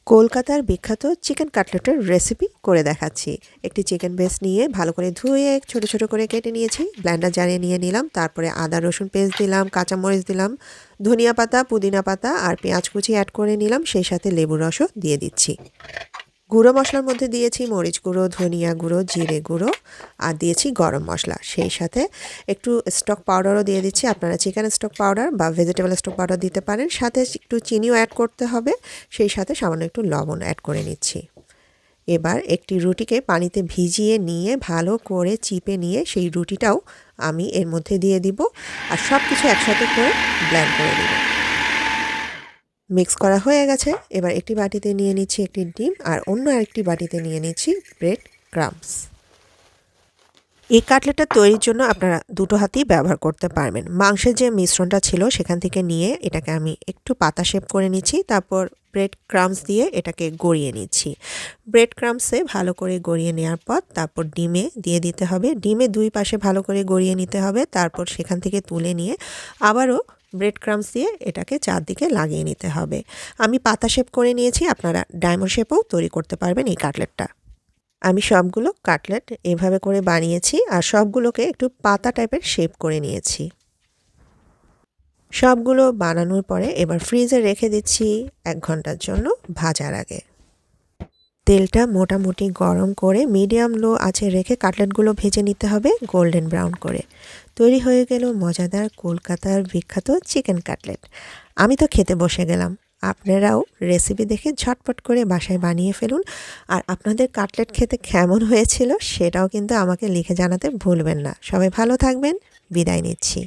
কলকাতার বিখ্যাত chicken কাটলেটের recipe করে দেখাচ্ছি। একটি চিকেন ব্রেস্ট নিয়ে ভালো করে ধুয়ে ছোট ছোট করে কেটে নিয়েছি, ব্লেন্ডার জারে নিয়ে নিলাম। তারপরে আদা রসুন পেস্ট দিলাম, কাঁচামরিচ দিলাম, ধনিয়া পাতা, পুদিনা পাতা আর পেঁয়াজ কুচি অ্যাড করে নিলাম। সেই সাথে লেবুর রসও দিয়ে দিচ্ছি। গুঁড়ো মশলার মধ্যে দিয়েছি মরিচ গুঁড়ো, ধনিয়া গুঁড়ো, জিরে গুঁড়ো আর দিয়েছি গরম মশলা। সেই সাথে একটু স্টক পাউডারও দিয়ে দিচ্ছি। আপনারা চিকেন স্টক পাউডার বা ভেজিটেবল স্টক পাউডার দিতে পারেন। সাথে একটু চিনিও অ্যাড করতে হবে। সেই সাথে সামান্য একটু লবণ অ্যাড করে নিচ্ছি। এবার একটি রুটিকে পানিতে ভিজিয়ে নিয়ে ভালো করে চিপে নিয়ে সেই রুটিটাও আমি এর মধ্যে দিয়ে দিব আর সব কিছু একসাথে করে ব্লেন্ড করে দিব। মিক্স করা হয়ে গেছে। এবার একটি বাটিতে নিয়ে নিচ্ছি একটি ডিম আর অন্য আরেকটি বাটিতে নিয়ে নিচ্ছি ব্রেড ক্রাম্বস। এই কাটলেটটা তৈরির জন্য আপনারা দুটো হাতই ব্যবহার করতে পারবেন। মাংসের যে মিশ্রণটা ছিল সেখান থেকে নিয়ে এটাকে আমি একটু পাতা শেপ করে নিচ্ছি। তারপর ব্রেড ক্রাম্বস দিয়ে এটাকে গড়িয়ে নিচ্ছি। ব্রেড ক্রাম্বসে ভালো করে গড়িয়ে নেওয়ার পর তারপর ডিমে দিয়ে দিতে হবে। ডিমে দুই পাশে ভালো করে গড়িয়ে নিতে হবে। তারপর সেখান থেকে তুলে নিয়ে আবারও ব্রেড ক্রাম্বস দিয়ে এটাকে চারদিকে লাগিয়ে নিতে হবে। আমি পাতা শেপ করে নিয়েছি, আপনারা ডায়মন্ড শেপও তৈরি করতে পারবেন এই কাটলেটটা। আমি সবগুলো কাটলেট এভাবে করে বানিয়েছি আর সবগুলোকে একটু পাতা টাইপের শেপ করে নিয়েছি। সবগুলো বানানোর পরে এবার ফ্রিজে রেখে দিচ্ছি 1 ঘন্টার জন্য ভাজার আগে। তেলটা মোটামুটি গরম করে মিডিয়াম লো আঁচে রেখে কাটলেটগুলো ভেজে নিতে হবে গোল্ডেন ব্রাউন করে। তৈরি হয়ে গেল মজাদার কলকাতার বিখ্যাত চিকেন কাটলেট। আমি তো খেতে বসে গেলাম। আপনারাও রেসিপি দেখে ঝটপট করে বাসায় বানিয়ে ফেলুন। আর আপনাদের কাটলেট খেতে কেমন হয়েছিল সেটাও কিন্তু আমাকে লিখে জানাতে ভুলবেন না। সবাই ভালো থাকবেন। বিদায় নিচ্ছি।